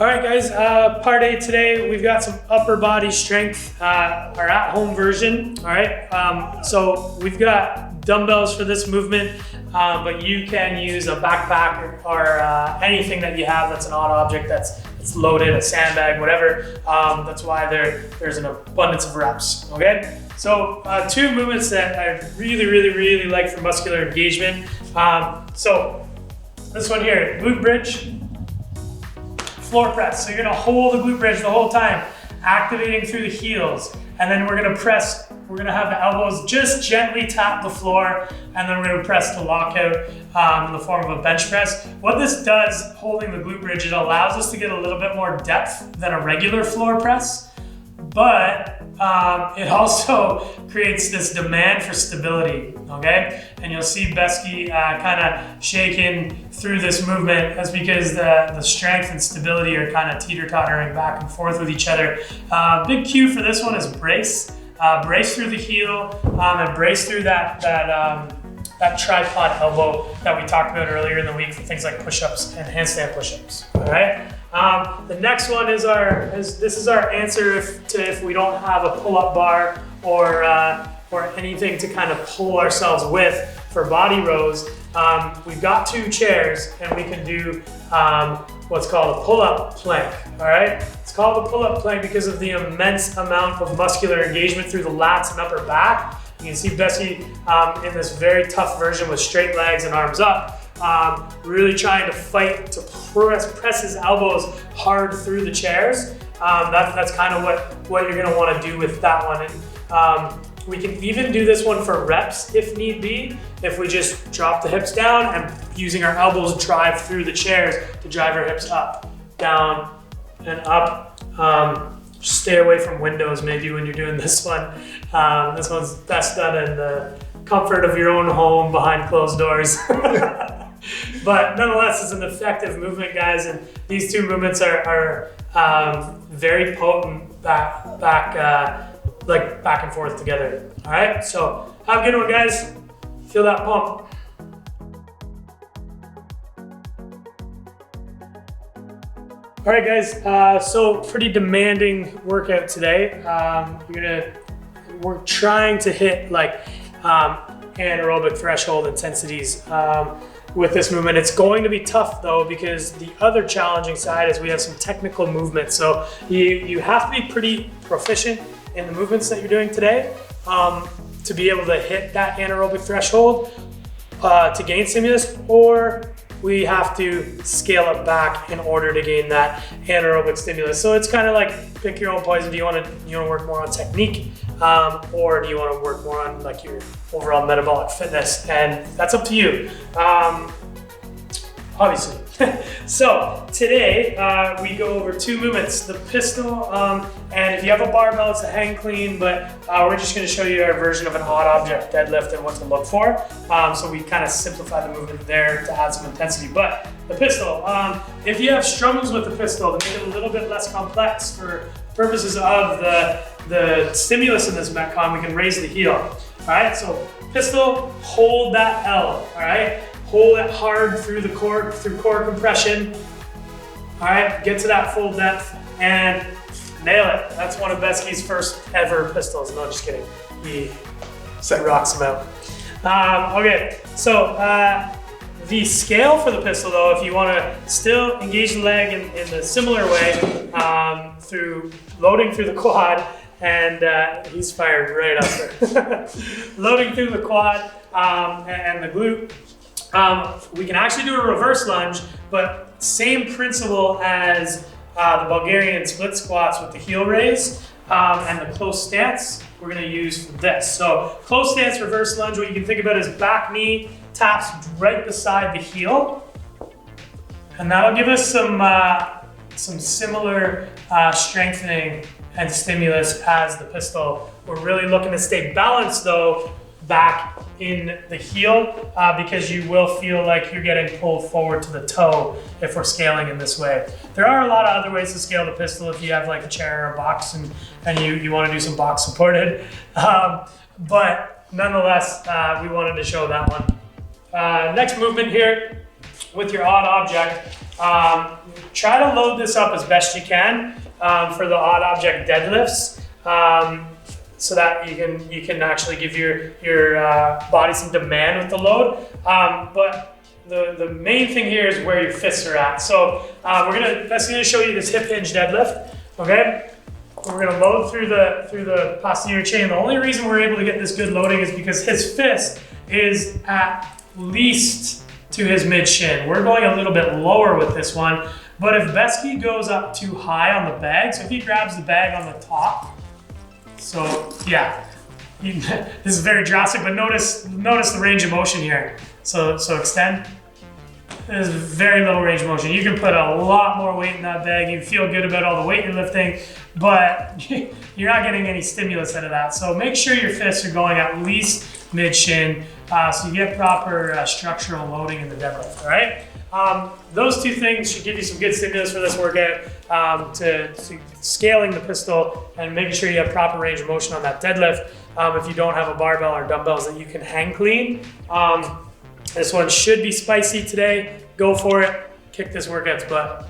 All right, guys, part A today, we've got some upper body strength, our at-home version, all right? So we've got dumbbells for this movement, but you can use a backpack or anything that you have that's an odd object that's loaded, a sandbag, whatever. That's why there's an abundance of reps, okay? So two movements that I really like for muscular engagement. So this one here, glute bridge, floor press. So you're gonna hold the glute bridge the whole time, activating through the heels. And then we're gonna have the elbows just gently tap the floor, and then we're gonna press the lockout in the form of a bench press. What this does, holding the glute bridge, it allows us to get a little bit more depth than a regular floor press, but it also creates this demand for stability, okay? And you'll see Besky kind of shaking through this movement. That's because the strength and stability are kind of teeter-tottering back and forth with each other. Big cue for this one is brace. Brace through the heel and brace through that tripod elbow that we talked about earlier in the week for things like push-ups and handstand push-ups, all right? The next one is this is our answer if we don't have a pull-up bar or anything to kind of pull ourselves with for body rows. We've got two chairs and we can do what's called a pull-up plank, all right? It's called a pull-up plank because of the immense amount of muscular engagement through the lats and upper back. You can see Bessie in this very tough version with straight legs and arms up, really trying to fight to press his elbows hard through the chairs. That's kind of what you're gonna wanna do with that one. And, we can even do this one for reps if need be, if we just drop the hips down and using our elbows drive through the chairs to drive our hips up, down, and up. Stay away from windows maybe when you're doing this one. This one's best done in the comfort of your own home behind closed doors. But nonetheless, it's an effective movement, guys, and these two movements are very potent back and forth together. All right, so have a good one, guys. Feel that pump. All right, guys, so pretty demanding workout today. We're trying to hit like anaerobic threshold intensities with this movement. It's going to be tough though, because the other challenging side is we have some technical movement. So you have to be pretty proficient in the movements that you're doing today to be able to hit that anaerobic threshold to gain stimulus, or we have to scale it back in order to gain that anaerobic stimulus. So it's kind of like pick your own poison. Do you want to work more on technique, or do you want to work more on like your overall metabolic fitness? And that's up to you, obviously. So today we go over two movements, the pistol, and if you have a barbell, it's a hang clean, but we're just going to show you our version of an odd object deadlift and what to look for. So we kind of simplify the movement there to add some intensity. But the pistol, if you have struggles with the pistol, to make it a little bit less complex for purposes of the stimulus in this METCON, we can raise the heel. All right, so pistol, hold that L, all right? Hold it hard through the core, through core compression. All right, get to that full depth and nail it. That's one of Besky's first ever pistols. No, just kidding. He rocks them out. Okay, so the scale for the pistol though, if you wanna still engage the leg in a similar way, through loading through the quad, and he's fired right up there. Loading through the quad and the glute. We can actually do a reverse lunge, but same principle as the Bulgarian split squats with the heel raise and the close stance we're going to use for this. So close stance reverse lunge, what you can think about is back knee taps right beside the heel, and that'll give us some similar strengthening and stimulus as the pistol. We're really looking to stay balanced though back in the heel because you will feel like you're getting pulled forward to the toe if we're scaling in this way. There are a lot of other ways to scale the pistol if you have like a chair or a box and you want to do some box supported. But nonetheless, we wanted to show that one. Next movement here, with your odd object, try to load this up as best you can for the odd object deadlifts, so that you can actually give your body some demand with the load. But the main thing here is where your fists are at. So that's gonna show you this hip hinge deadlift. Okay, we're gonna load through the posterior chain. The only reason we're able to get this good loading is because his fist is at least to his mid shin. We're going a little bit lower with this one, but if Besky goes up too high on the bag, so if he grabs the bag on the top, so yeah, this is very drastic, but notice the range of motion here. So extend. There's very little range of motion. You can put a lot more weight in that bag. You feel good about all the weight you're lifting, but you're not getting any stimulus out of that. So make sure your fists are going at least mid shin, so you get proper structural loading in the deadlift, all right? Those two things should give you some good stimulus for this workout, to scaling the pistol and making sure you have proper range of motion on that deadlift. If you don't have a barbell or dumbbells that you can hang clean, this one should be spicy today. Go for it. Kick this workout's butt.